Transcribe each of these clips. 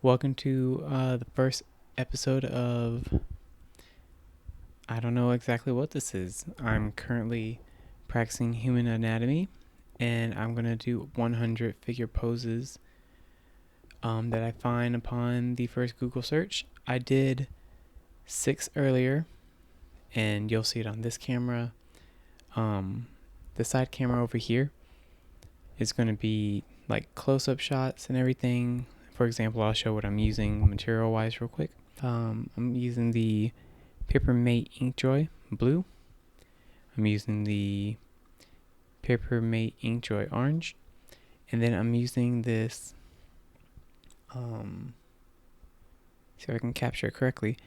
Welcome to the first episode of. I don't know exactly what this is. I'm currently practicing human anatomy, and I'm going to do 100 figure poses that I find upon the first Google search. I did 6 earlier, and you'll see it on this camera. The side camera over here is going to be like close-up shots and everything. For example, I'll show what I'm using material-wise real quick. I'm using the Papermate Inkjoy blue. I'm using the Papermate Inkjoy orange. And then I'm using this, see if I can capture it correctly,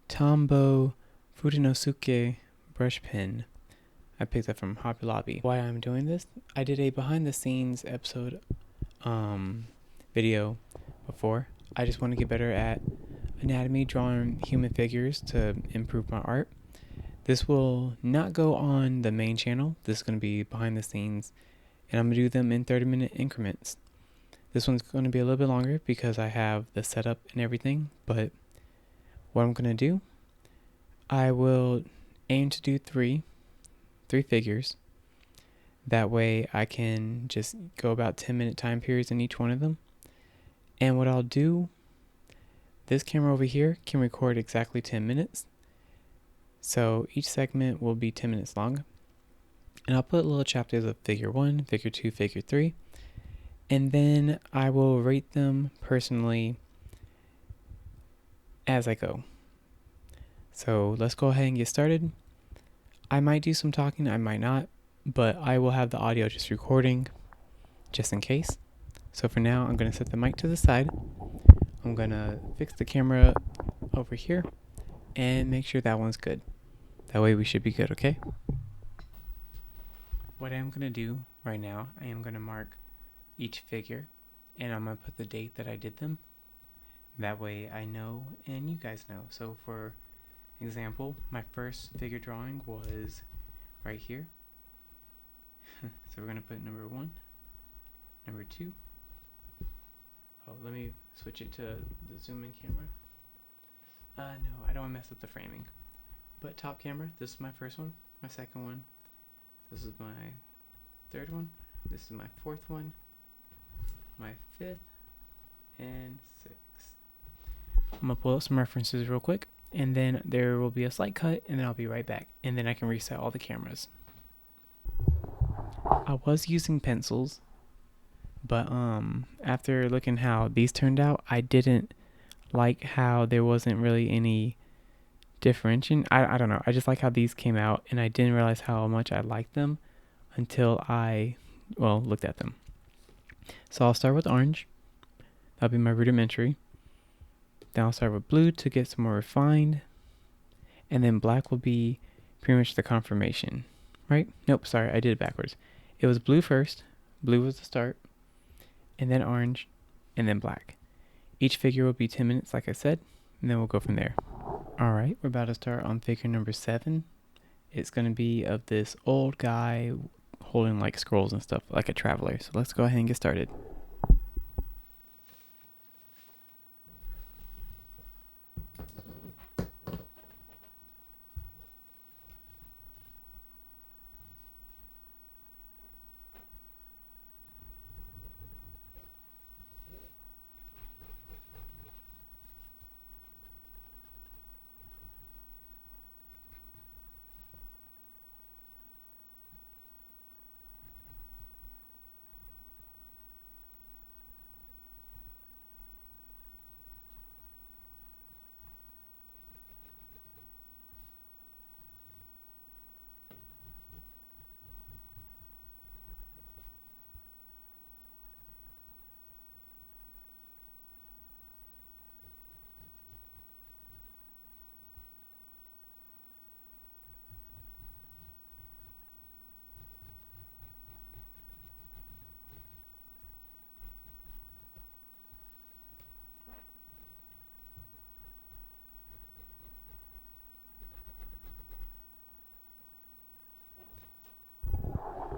Tombow Fudenosuke brush pen. I picked up from Hobby Lobby. Why I'm doing this? I did a behind the scenes episode video before. I just want to get better at anatomy, drawing human figures to improve my art. This will not go on the main channel. This is going to be behind the scenes, and I'm going to do them in 30-minute increments. This one's going to be a little bit longer because I have the setup and everything, but what I'm going to do, I will aim to do three figures. That way I can just go about 10-minute time periods in each one of them. And what I'll do, this camera over here can record exactly 10 minutes. So each segment will be 10 minutes long. And I'll put little chapters of figure 1, figure 2, figure 3. And then I will rate them personally as I go. So let's go ahead and get started. I might do some talking, I might not, but I will have the audio just recording just in case. So for now, I'm going to set the mic to the side. I'm going to fix the camera over here and make sure that one's good. That way we should be good, okay? What I'm going to do right now, I am going to mark each figure and I'm going to put the date that I did them. That way I know and you guys know. So for example, my first figure drawing was right here. So we're going to put number 1, number 2. Oh, let me switch it to the zoom in camera. No, I don't want to mess up the framing. But top camera, this is my first one, my second one. This is my third one. This is my fourth one, my fifth, and sixth. I'm going to pull up some references real quick, and then there will be a slight cut, and then I'll be right back. And then I can reset all the cameras. I was using pencils, but after looking how these turned out, I didn't like how there wasn't really any differentiation. I don't know. I just like how these came out, and I didn't realize how much I liked them until I, looked at them. So I'll start with orange. That'll be my rudimentary. Then I'll start with blue to get some more refined. And then black will be pretty much the confirmation, right? Nope, sorry, I did it backwards. It was blue first. Blue was the start. And then orange. And then black. Each figure will be 10 minutes, like I said. And then we'll go from there. Alright, we're about to start on figure number 7. It's going to be of this old guy holding like scrolls and stuff, like a traveler. So let's go ahead and get started.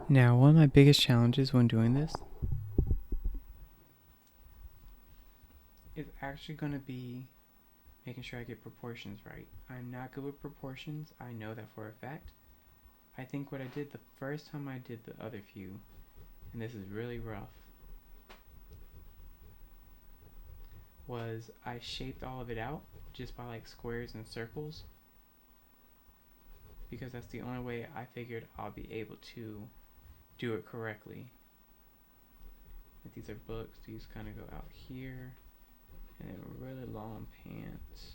Now, one of my biggest challenges when doing this is actually going to be making sure I get proportions right. I'm not good with proportions. I know that for a fact. I think what I did the first time I did the other few, and this is really rough, was I shaped all of it out just by like squares and circles, because that's the only way I figured I'll be able to do it correctly. Like these are books, these kind of go out here, and really long pants.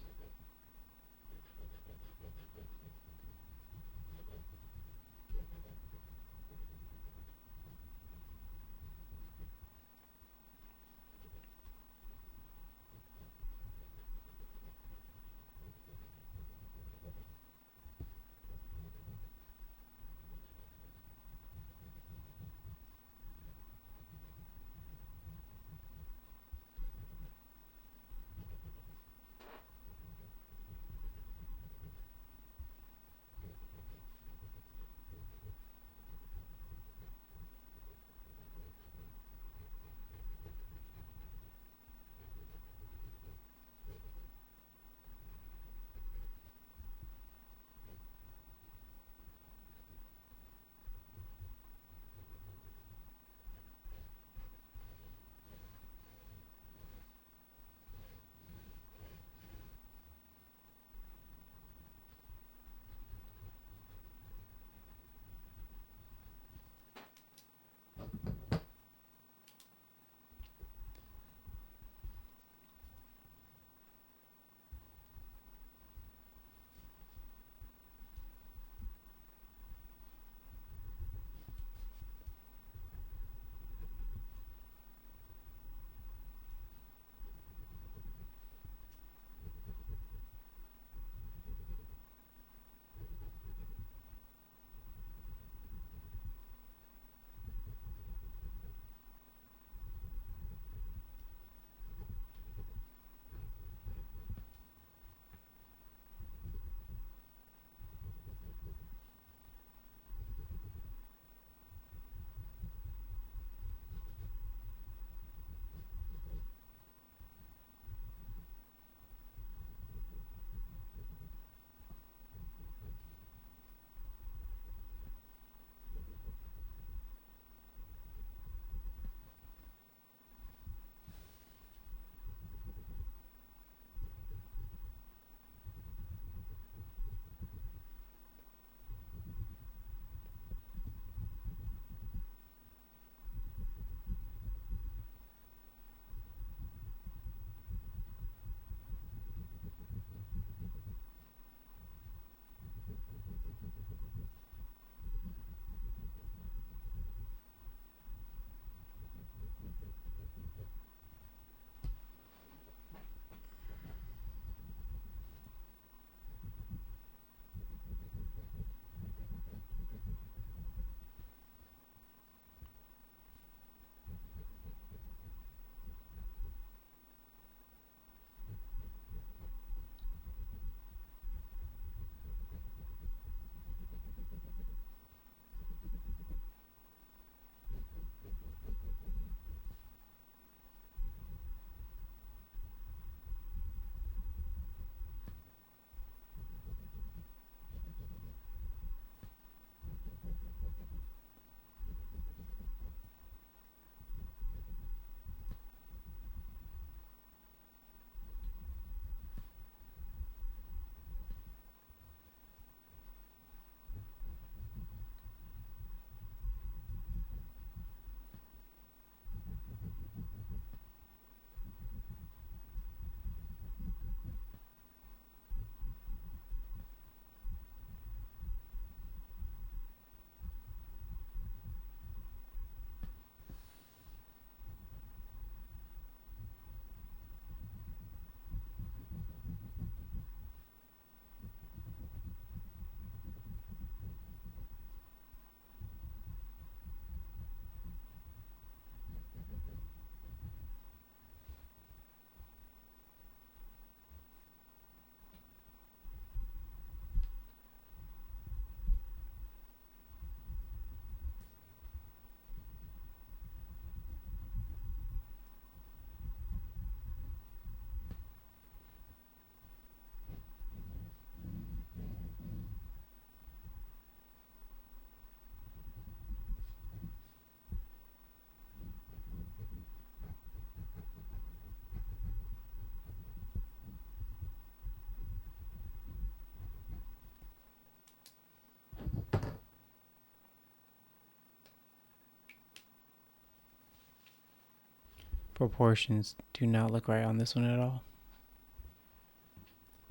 proportions do not look right on this one at all.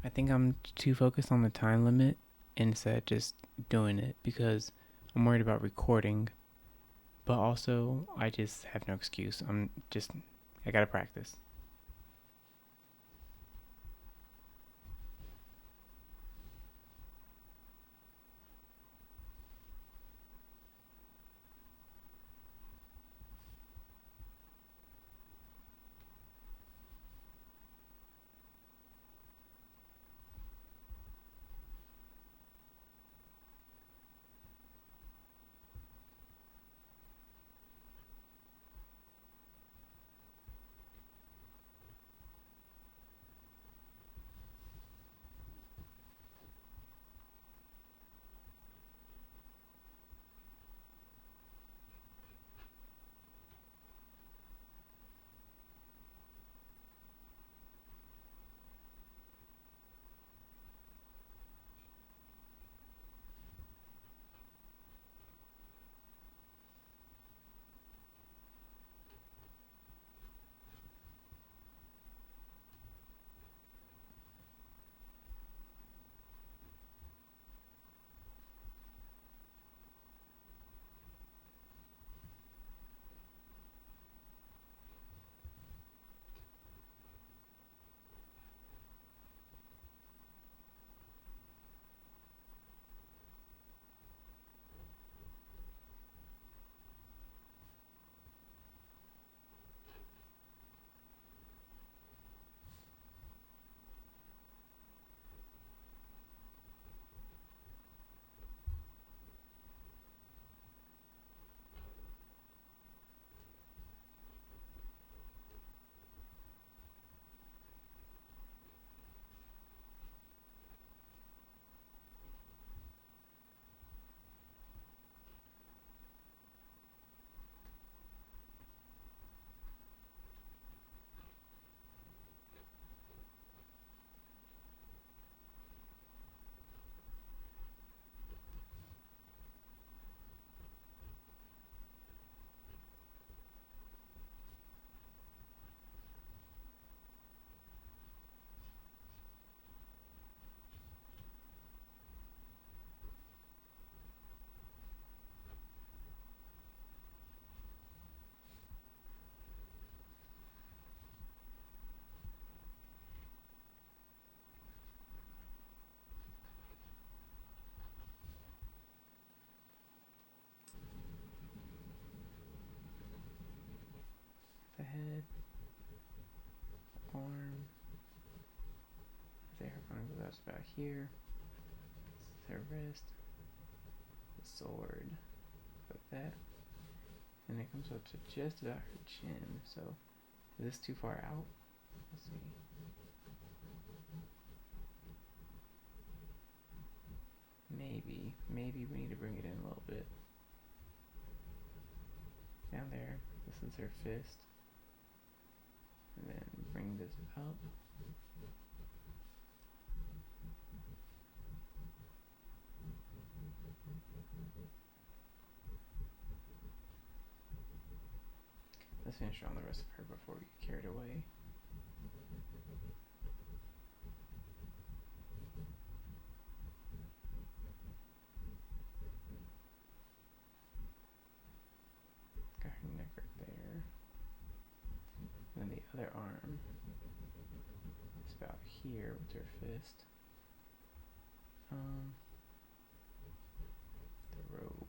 I think I'm too focused on the time limit instead of just doing it because I'm worried about recording. But also, I just have no excuse. I gotta practice. The head, arm, the hair kind of goes back here. Their wrist, the sword, like that, and it comes up to just about her chin. So, is this too far out? Let's see. Maybe we need to bring it in a little bit. Down there, this is her fist, and then bring this up. Let's finish on the rest of her before we get carried away. Got her neck right there. And then the other arm is about here with her fist. The robe.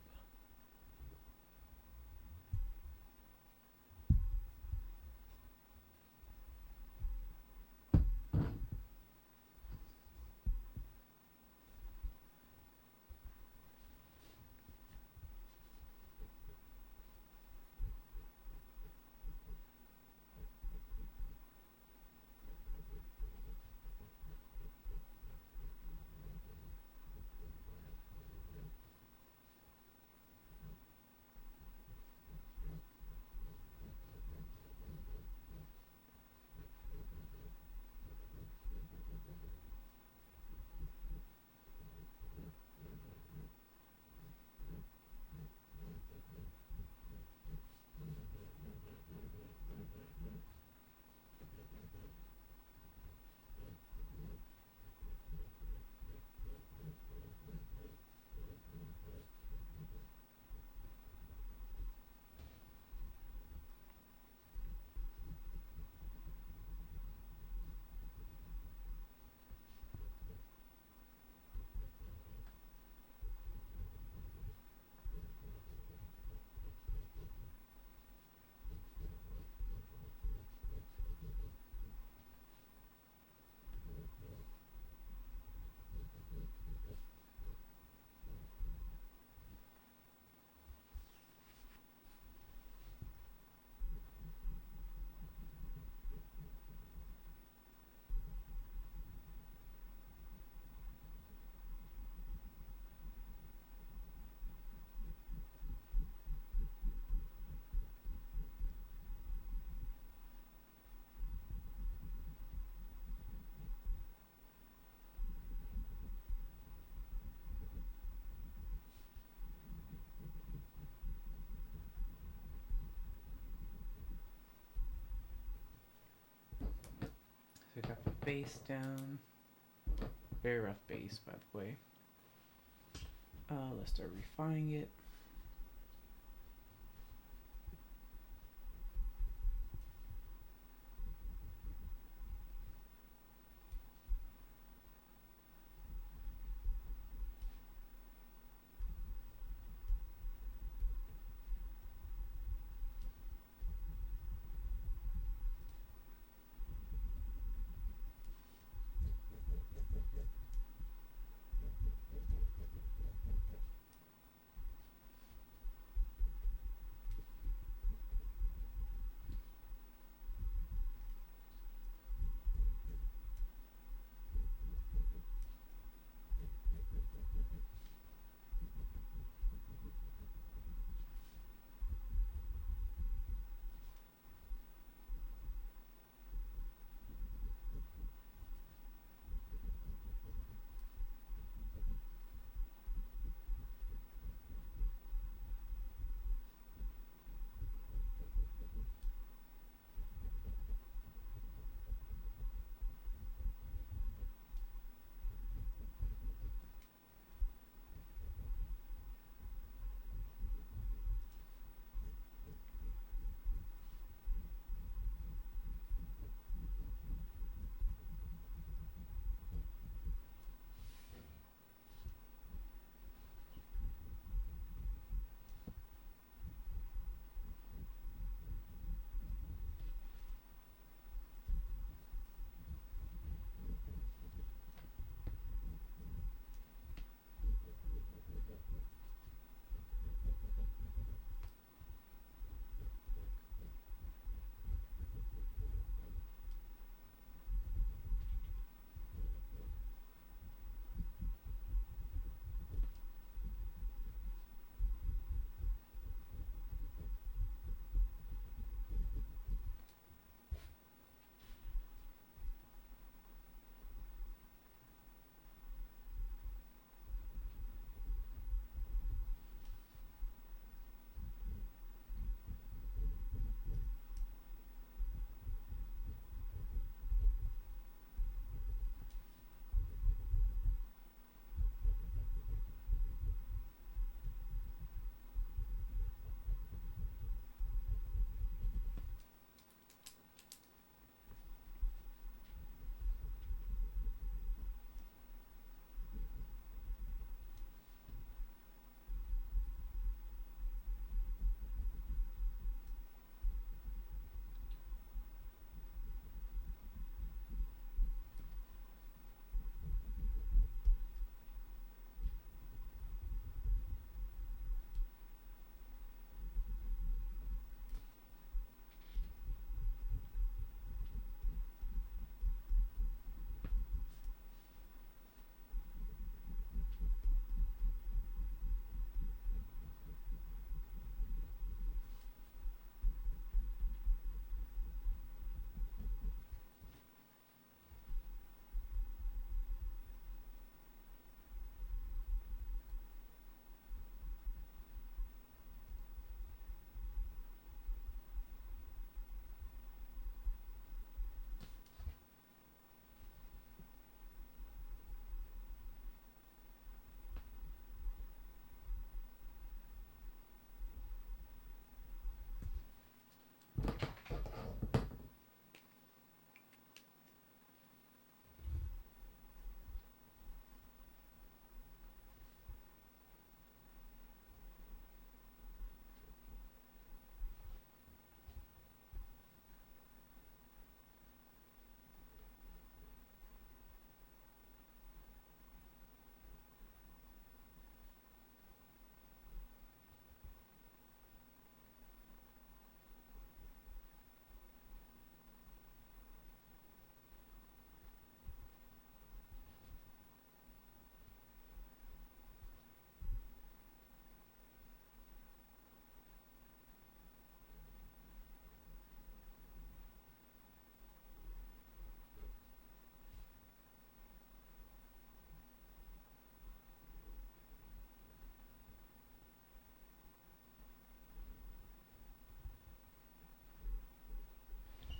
base down. Very rough base, by the way. Let's start refining it.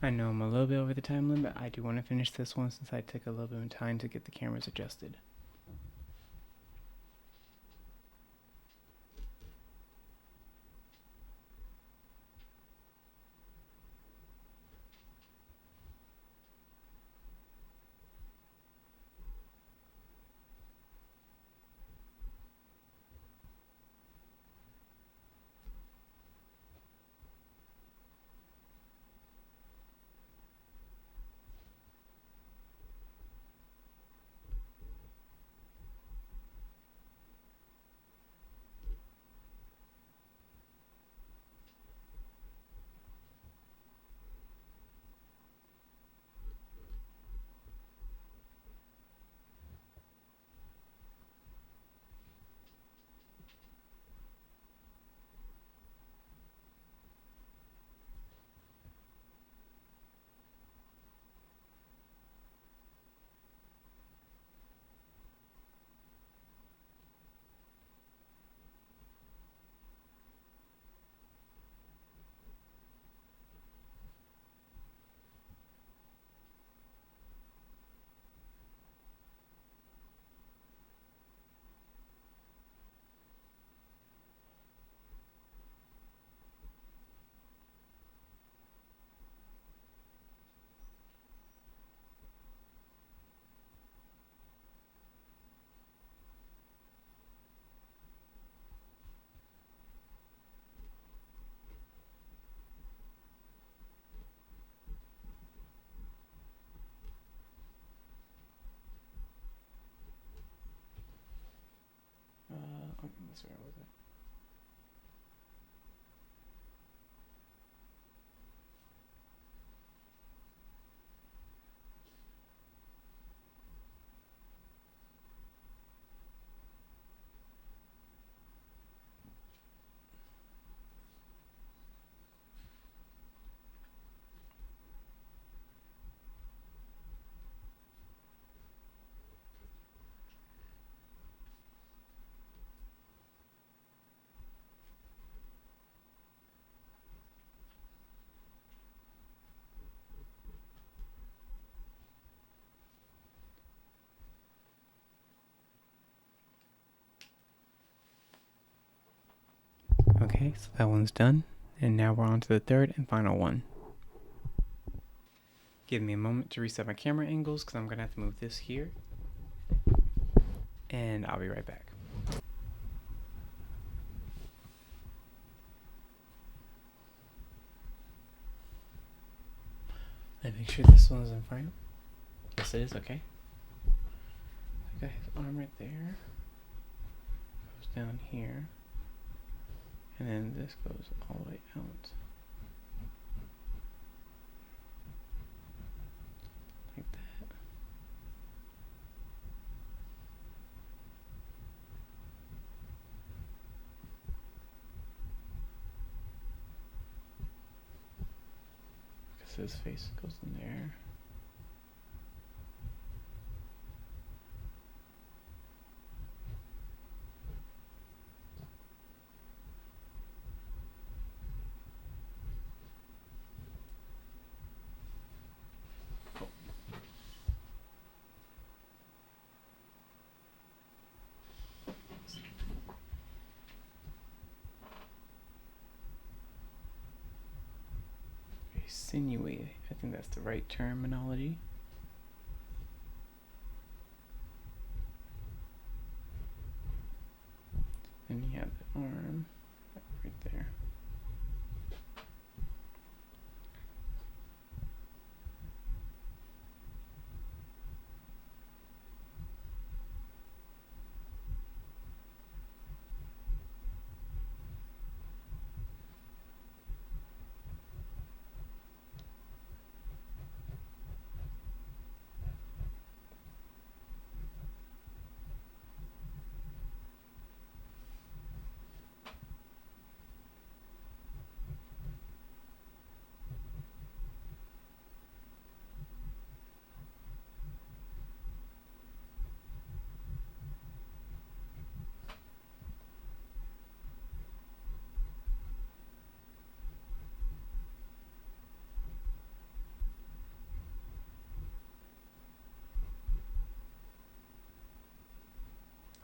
I know I'm a little bit over the time limit. I do want to finish this one since I took a little bit of time to get the cameras adjusted. That's where was it? Okay, so that one's done. And now we're on to the third and final one. Give me a moment to reset my camera angles because I'm going to have to move this here. And I'll be right back. Let me make sure this one's in frame. Yes, it is. Okay. I got his arm right there. Goes down here. And then this goes all the way out. Like that. Because his face goes in there. Sinewy. I think that's the right terminology. And you have the arm right there.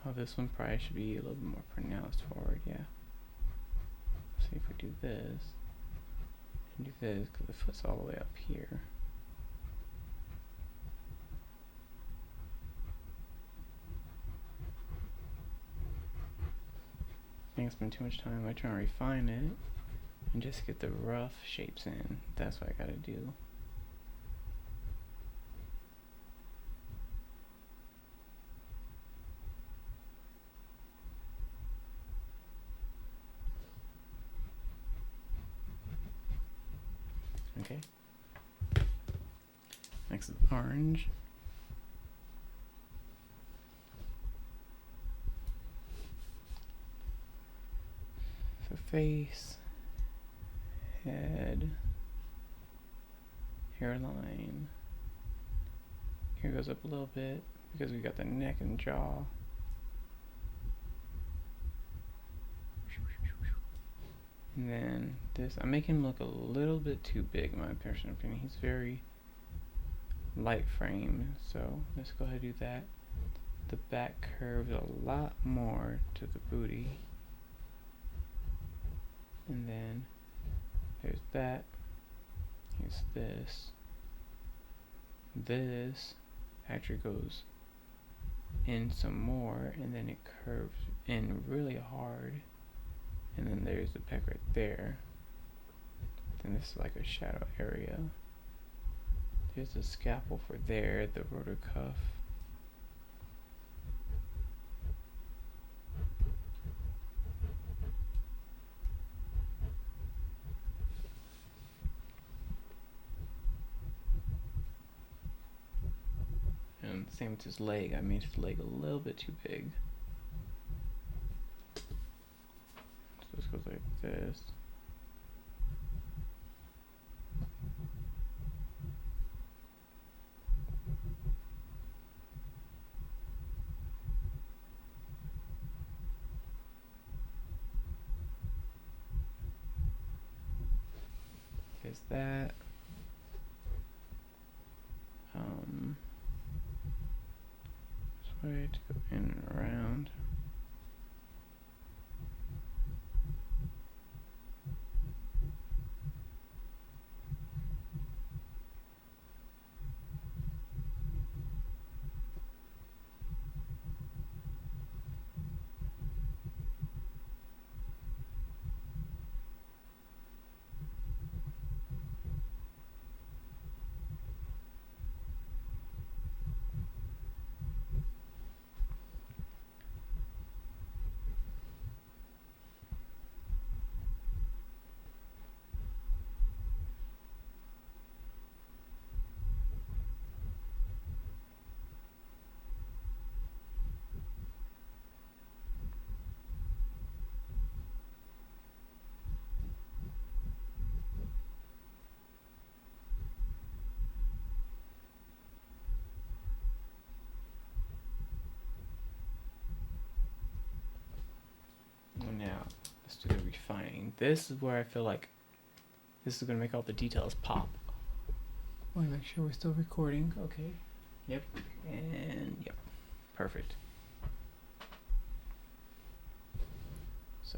Oh, this one probably should be a little bit more pronounced forward, yeah. See if we do this, and do this, because the foot's all the way up here. I think I spent too much time trying to refine it, and just get the rough shapes in. That's what I gotta do. Okay. Next is orange. So face, head, hairline. Here goes up a little bit because we got the neck and jaw. And then this, I make him look a little bit too big in my personal opinion. He's very light frame, so let's go ahead and do that. The back curves a lot more to the booty. And then there's that. Here's this. This actually goes in some more, and then it curves in really hard. And then there's the pec right there. Then this is like a shadow area. There's the scalpel for there, the rotor cuff. And same with his leg. I made his leg a little bit too big. So this goes like this. There's that. This way to go in and around. Now, let's do the refining. This is where I feel like this is going to make all the details pop. I want to make sure we're still recording. Okay. Yep. And yep. Perfect. So.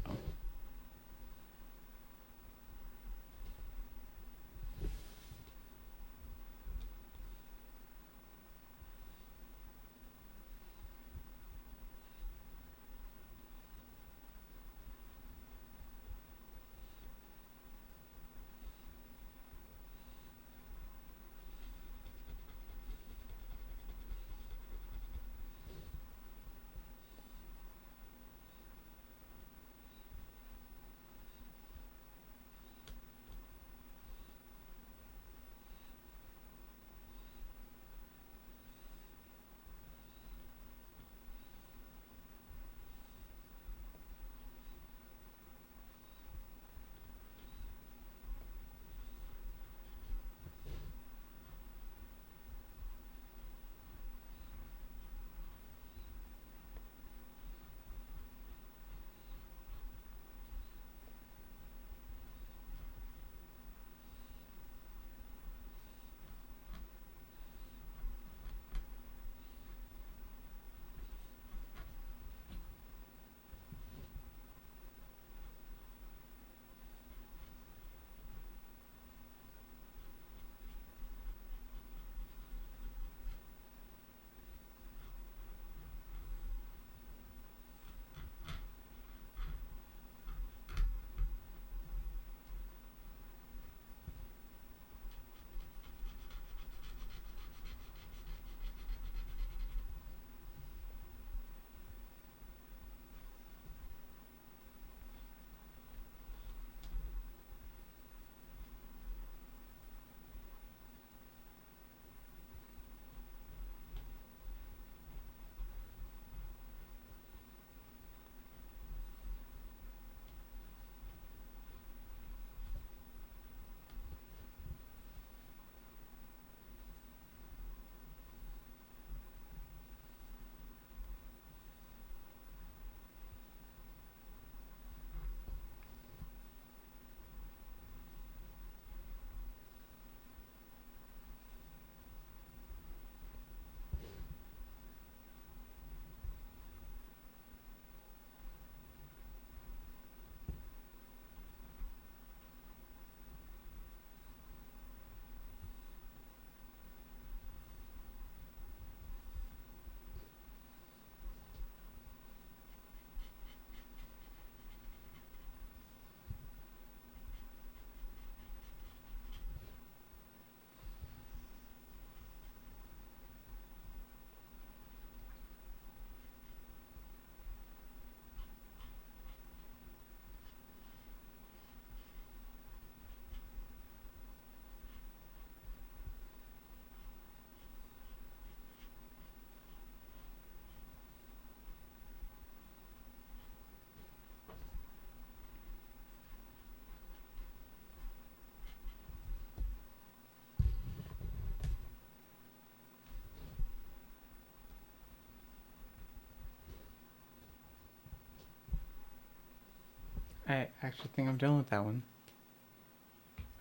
I actually think I'm done with that one.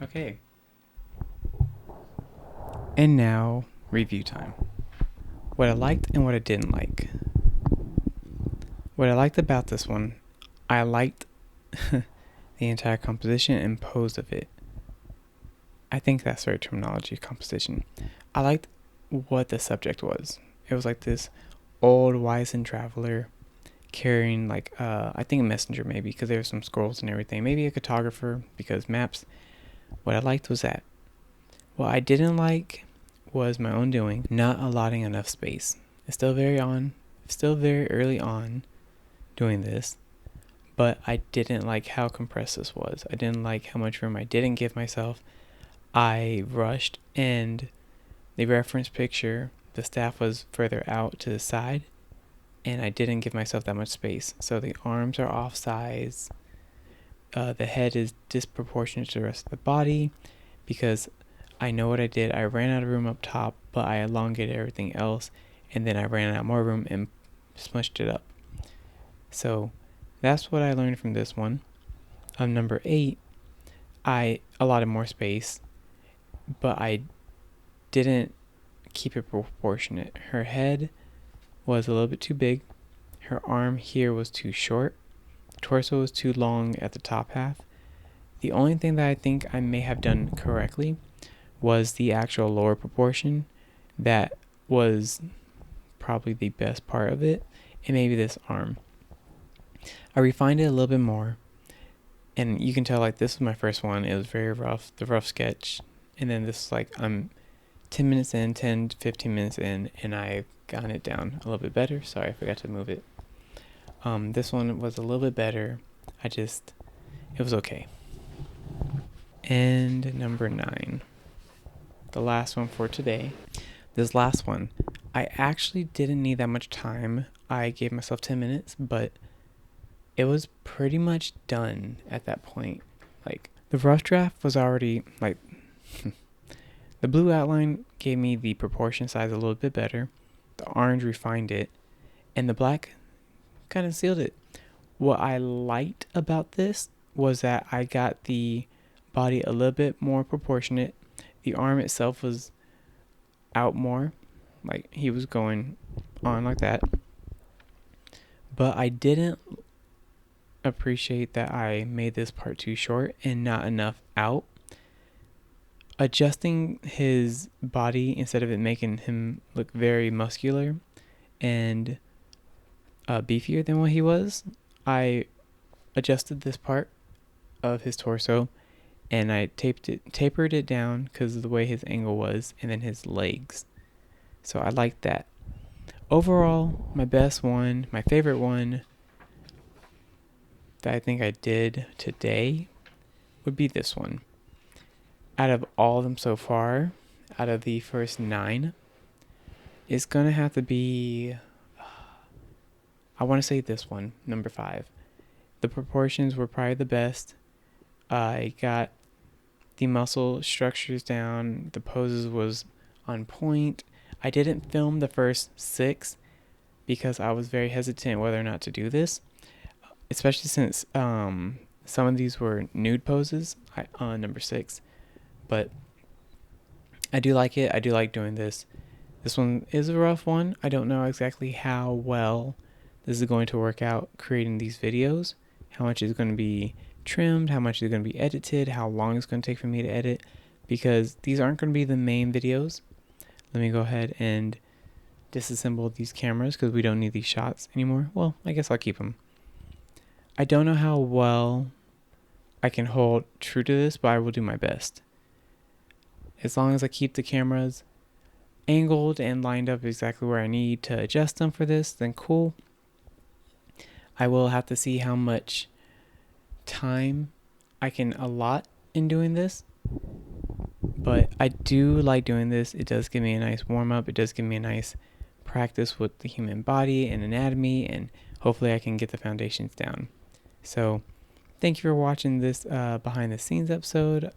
Okay. And now, review time. What I liked and what I didn't like. What I liked about this one, I liked the entire composition and pose of it. I think that's the right terminology, composition. I liked what the subject was. It was like this old wizened traveler carrying like I think a messenger maybe, because there were some scrolls and everything. Maybe a cartographer, because maps. What I liked was that. What I didn't like was my own doing, not allotting enough space. It's still very early on doing this, but I didn't like how compressed this was. I didn't like how much room I didn't give myself. I rushed, and the reference picture, the staff was further out to the side, and I didn't give myself that much space. So the arms are off size. The head is disproportionate to the rest of the body, because I know what I did. I ran out of room up top, but I elongated everything else, and then I ran out more room and smushed it up. So that's what I learned from this one. Number 8, I allotted more space, but I didn't keep it proportionate. Her head was a little bit too big. Her arm here was too short. Torso was too long at the top half. The only thing that I think I may have done correctly was the actual lower proportion. That was probably the best part of it, and maybe this arm. I refined it a little bit more, and you can tell like this was my first one. It was very rough, the rough sketch, and then this is like I'm 10 minutes in, 10 to 15 minutes in, and I've gotten it down a little bit better. Sorry, I forgot to move it. This one was a little bit better. It was okay. And number 9, the last one for today. This last one, I actually didn't need that much time. I gave myself 10 minutes, but it was pretty much done at that point. Like, the rough draft was already, like, the blue outline gave me the proportion size a little bit better. The orange refined it, and the black kind of sealed it. What I liked about this was that I got the body a little bit more proportionate. The arm itself was out more, like he was going on like that. But I didn't appreciate that I made this part too short and not enough out. Adjusting his body, instead of it making him look very muscular and beefier than what he was, I adjusted this part of his torso, and I tapered it down because of the way his angle was, and then his legs. So I liked that. Overall, my favorite one that I think I did today would be this one. Out of all of them so far, out of the first 9, it's going to have to be, I want to say this one, number 5. The proportions were probably the best. I got the muscle structures down. The poses was on point. I didn't film the first 6 because I was very hesitant whether or not to do this, especially since some of these were nude poses on number 6. But I do like it. I do like doing this. This one is a rough one. I don't know exactly how well this is going to work out creating these videos, how much is going to be trimmed, how much is going to be edited, how long it's going to take for me to edit, because these aren't going to be the main videos. Let me go ahead and disassemble these cameras because we don't need these shots anymore. Well, I guess I'll keep them. I don't know how well I can hold true to this, but I will do my best. As long as I keep the cameras angled and lined up exactly where I need to adjust them for this, then cool. I will have to see how much time I can allot in doing this, but I do like doing this. It does give me a nice warm-up. It does give me a nice practice with the human body and anatomy, and hopefully I can get the foundations down. So thank you for watching this behind the scenes episode.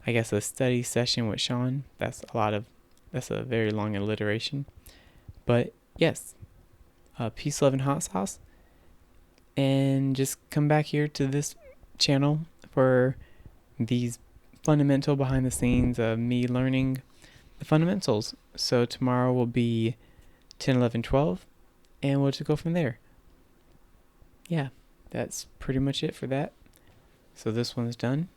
I guess a study session with Sean. That's a very long alliteration. But yes, peace, love, and hot sauce. and just come back here to this channel for these fundamental behind the scenes of me learning the fundamentals. So tomorrow will be 10, 11, 12, and we'll just go from there. Yeah, that's pretty much it for that. So this one's done.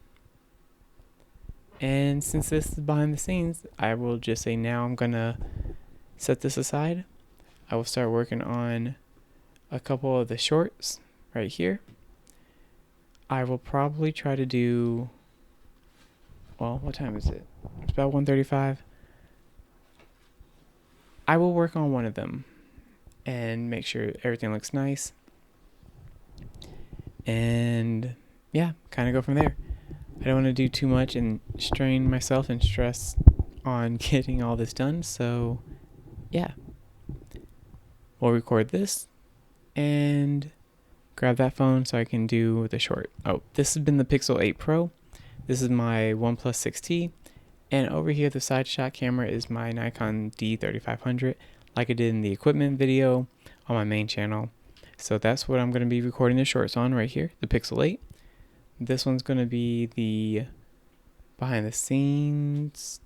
And since this is behind the scenes, I will just say now I'm gonna set this aside. I will start working on a couple of the shorts right here. I will probably try to do, well, what time is it? It's about 1:35. I will work on one of them and make sure everything looks nice. And yeah, kind of go from there. I don't want to do too much and strain myself and stress on getting all this done. So yeah, we'll record this and grab that phone so I can do the short. Oh, this has been the Pixel 8 Pro. This is my OnePlus 6T. And over here, the side shot camera is my Nikon D3500, like I did in the equipment video on my main channel. So that's what I'm going to be recording the shorts on right here, the Pixel 8. This one's going to be the behind the scenes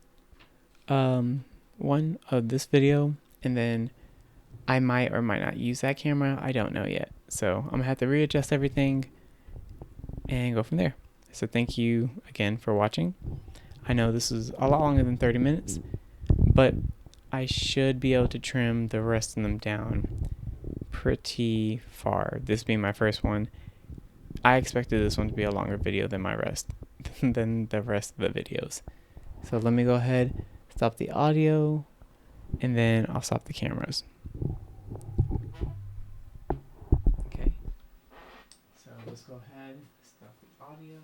one of this video, and then I might or might not use that camera. I don't know yet. So I'm going to have to readjust everything and go from there. So thank you again for watching. I know this is a lot longer than 30 minutes, but I should be able to trim the rest of them down pretty far. This being my first one, I expected this one to be a longer video than than the rest of the videos. So let me go ahead, stop the audio, and then I'll stop the cameras. Okay. So let's go ahead, stop the audio.